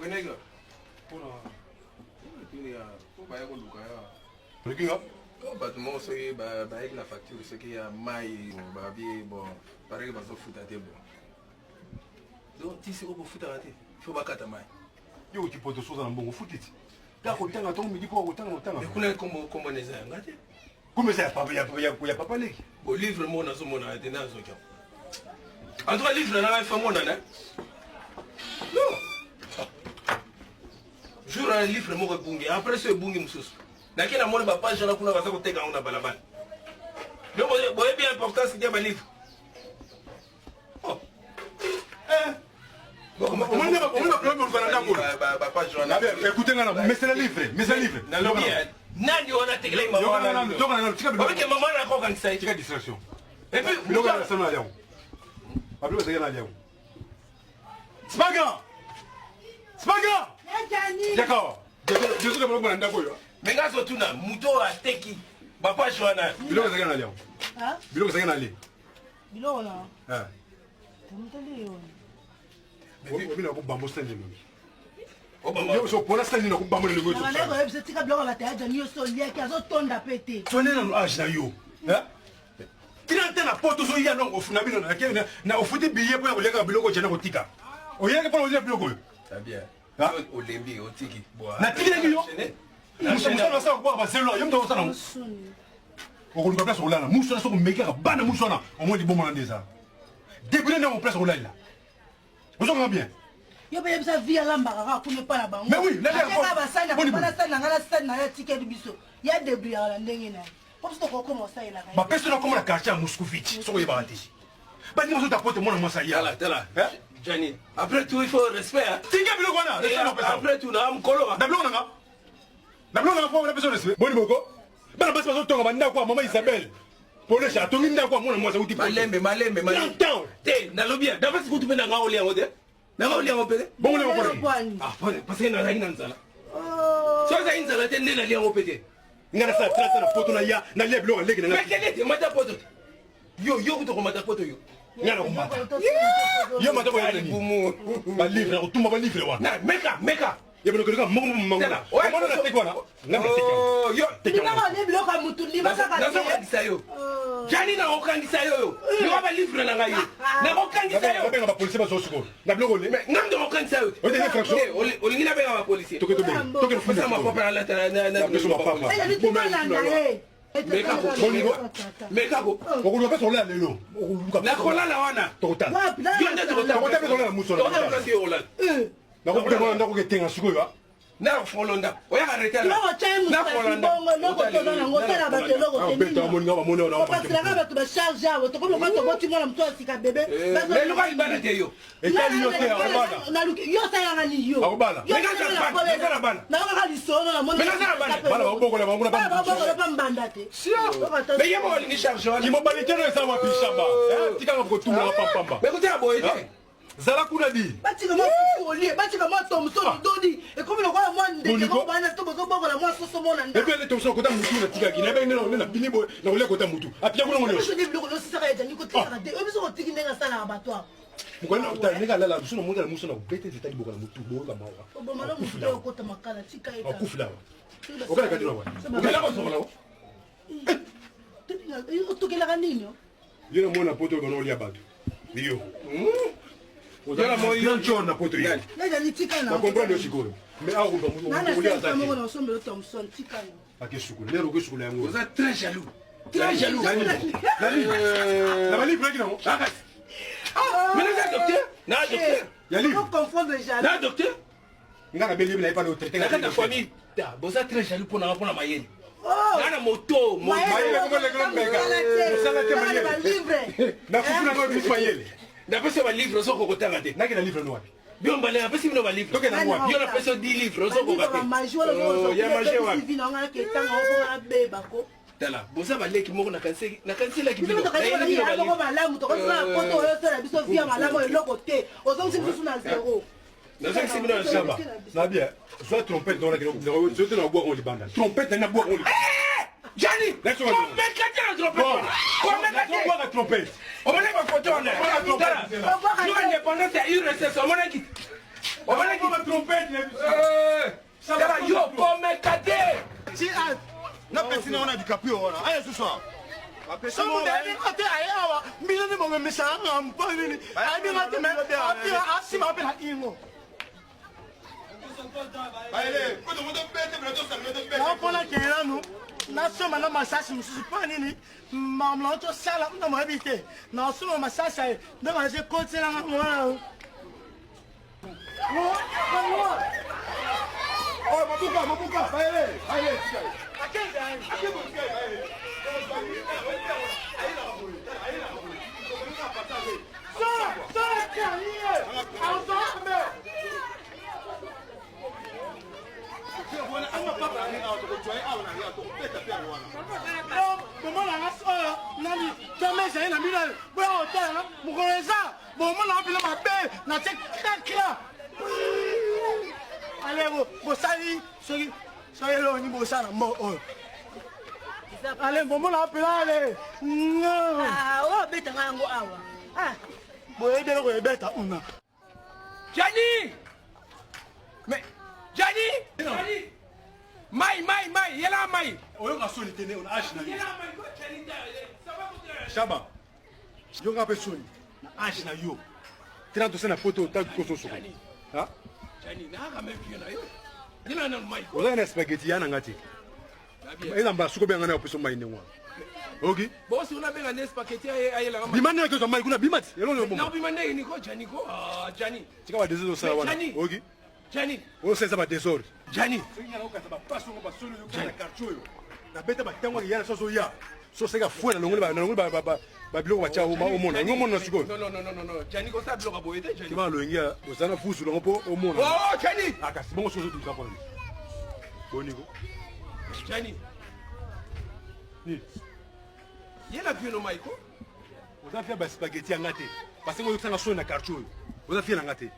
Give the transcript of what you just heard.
Benega. Pour bâtiment, c'est avec la facture, c'est qu'il y a maille, bon, pareil, que ça fout à tes bon. Donc, tu sais qu'on fout à tes, il faut pas qu'à ta maille. Yo, tu peux te sauver un bon foot. T'as autant à ton midi pour autant. Mais comment on est à gâter? Comment ça, papa, il n'y a pas parlé. Bon, livre mon dans ce monde, à tenir ce cas. En trois livres, là, il faut mon année. Non. Jour un livre, mon bungi. Après ce bungi, monsieur. N'a qu'à mon page, j'en ai pour la façon de on a balabal. Donc, vous voyez bien l'importance qu'il y a un livre. Oh. Écoutez, mais c'est le livre, mais c'est le livre. Nani on a teglé maman. Avec maman la coque en ça. Tu distraction. Et puis, le gars ça n'a rien. Pablo c'est rien. Spaga. Spaga. D'accord. Je suis le problème d'abord. Mais gars surtout na muto a teki. Papa Joana. Bilo c'est rien. Hein? Bilo c'est rien. Bilo là. Ah. Tamtali yo. Mais bilo ko bambo stand ni. Yo so pour l'instant ni ko bambo ni go. Na lego yebise tika bilo la ta ja nyo so lia ki azo tonda pete. Tone na age na yo. Hein? Tina na poto so ya no ofuna bino na ofuti billet pour kolega biloko jana ko tika. Oyeka pour olia biloko. C'est bien. Au lembi au tiki. Na tiki na yo. Muso na sa ko ba selo yo mto sana. Okuluka place olala. Muso na so ko mekeka bana muso na. Au moins di bon mandeza. Début na on place olala. Vous en bien. Yo be yebisa via lamba ka ku ne pas la bango. Mais oui, là ka ba sana ba sana ngala sana ya ticket biso. Ya début ya la ndenge na. Comme ça ko commencer là. Ba personne comme la quartier à Moscovitch. So ko ba ati. Ba ni mo ta pote mo na mo sa ya. Tala. Johnny. Après tout il faut respect. Tika bilo kona. Après tout na am kolo. Na bilo nga. Na bilo nga pour la personne respect. Boni boko. Ba na basi ba so tonga ba ndako maman Isabelle. Pour le chat, tongi ndako mo na mo sa uti. Malembe. Te na lobia. D'abord si kutu na nga oli ngode. Na nga oli ngopede. Bon le ko. Ah, parce que na la ina nzala. So za inzala te nena li ngopede. Ngana sa trata na poto na ya na le bilo legi na. Mais quel est mata poto? Yo kutu ko mata poto yo. Ngana ko mata. Yo mata ko ya ni. Ba livre ko tumba ba livre wa. Na meka. Ya bilo ko mo mo. Oya mo na tekwana. Ngana tekwana. Yo tekwana. Na bilo ka mutu li ba sa ka. Na so ka yo. Jani na okangisa yo. Yo ba livre na nga yo. Na okangisa yo. Ba police ba so siko. Na bilo ko le. Mais ngam do okangisa yo. O de fraction. O ngina ba police. To ke fasa ma papa la na papa. Meka ko. Okuluka pesa ola lelo. Okuluka. Na kola la wana. Total. Yo nda total. Okuluka pesa ola muso. Total kasi ola. Na ko pesa ndako ke tenga siko yo. Na folonda. Oya arrêter là. Na folonda. No ko tona ngo tela ba telo ko teni. Beto amoni ngaba moni ona. Parce que la ba to ba charge avo to ko mo to boti ngala mto asika bébé. Mais lo ka ibana te yo. Etali yo te akobana. Na yo sa yanga ni yo. Akobana. Meka bana. Na ka li sono na moni. Bana ba boko la banguna ba. Ba boko ba mbanda te. Mais yemo ni charge wana. Ki mo balite no esa wa pishamba. Tika ngako tuma pamba. Mais ko te aboye te. Zala kuna di. Batika mo folie, batika mo tomso dodi. E comme le roi moi ndeke ko bana to bozo bogo la moi soso mona nda. E bien le tomso kota mutu na tika kina be ngena na binibo na ole kota mutu. Apia kuna ngone. Je dis le lo sisa ya jani ko tika de. E biso ko tiki ndenga sala abattoir. Mukona utanika lala musu na mutu na musu na bete zitali bogo na mutu bogo kama wa. Bo malo mutu ko ta makala tika eka. Akufula wa. Okala kadira wa. Okala ko sokola wa. Otokela kanini? Yena mona poto bono lia batu. Ndio. Ozala mo yo chona poto yo. Nenda nitika na. Na comprendre sikoyo. Mais a ko bamu ko lia za. Nana na sombe Thompson tika na. Ake sukulu. Lero ko sukulu yango. Vous êtes très jaloux. Très jaloux. La livre qui non. Mais na docteur. Na docteur. Ya livre. On confond déjà. Na docteur. Ngana be livre na pas le traiter. Na ta famille. Vous êtes très jaloux pour na mayeni. Nana moto, mayele ko le grand mega. Osala te mayele. Na fukuna ngo bi mayele. Na pesa ba livre so ko kotanga te. Na kina livre no wapi? Bien balé, na pesa bino ba livre. Toke na wapi? Yo na pesa 10 livres so ko kate. Ya maje wa. Vina nga ke tanga ko na beba ko. Tala, bosa ba leki moko na kansela ki bino. Bino ka ba ni ala ko ba lamu to ko na poto yo sala biso via malamu eloko te. Ozong si biso na zéro. Na zaki si bino na shamba. Na bien. Soit trompette dans la je te na boire on libanda. Trompette na boire on. Johnny, trompette ka trompette. Boire la trompette. On va les photo on est. Nous indépendants c'est URSS on m'a dit. Obalaki ba trompette na biso. Sala yo komekate. Si a. Na pesina wana DiCaprio wana. Aya susa. Somo de kote ayawa. Mbilo ni mo mesa ngampa nini. Abi ngate me. Abi asima be na ingo. Baile, quando muda o pé, tem que saber do pé. Na pona kera no. Na soma na masasi mususu pa nini. Mamla to sala na mo habite. Na soma masasi ai. Na ma je kote na mo. Oh, mabuka, baile. Baile. Akenda. Allez, bon, on appelle allez. Ah, oh, bête en ango awa. Ah, Bon, aider le bête à una. Johnny! Mais Johnny! Mai, yela mai. Oyo ka soni tene on ash na yo. Yela mai ko Johnny ça va continuer. Shaba. Yo ka pe soni. Na ash na yo. Tena to sena photo tag ko so so. Ha? Johnny, na ka me pio na yo. Yela na mai ko. Oza na spaghetti yana ngati. Eza mba suko benga na opeso mai nengwa. Ogi? Boss una benga nes paquet ayela kama. Bimane ko to mai kuna bimati. Yelo no Na bomba. bimane ni ko Johnny ko. Ah, Johnny. Tika ba dezo sala wana. Johnny. Ogi? Johnny. O sesa ba desor. Johnny. Singa na okata ba paso ngo ba solo yo kana karcho yo. Na beta ba tangwa yana so so ya. So seka fuena longole ba biloko ba cha o mona. Ngo mona siko. No. Johnny ko sa bloka boyete Johnny. Kima lo ngia ozana fusu longo po o mona. Oh, Johnny. Akasi bongo so so du kapon. Boniko. Johnny. Ni. Yela pio no mai ko. Oza fia ba spaghetti ngate. Parce que ngo yosanga so na karcho yo. Oza fia ngate.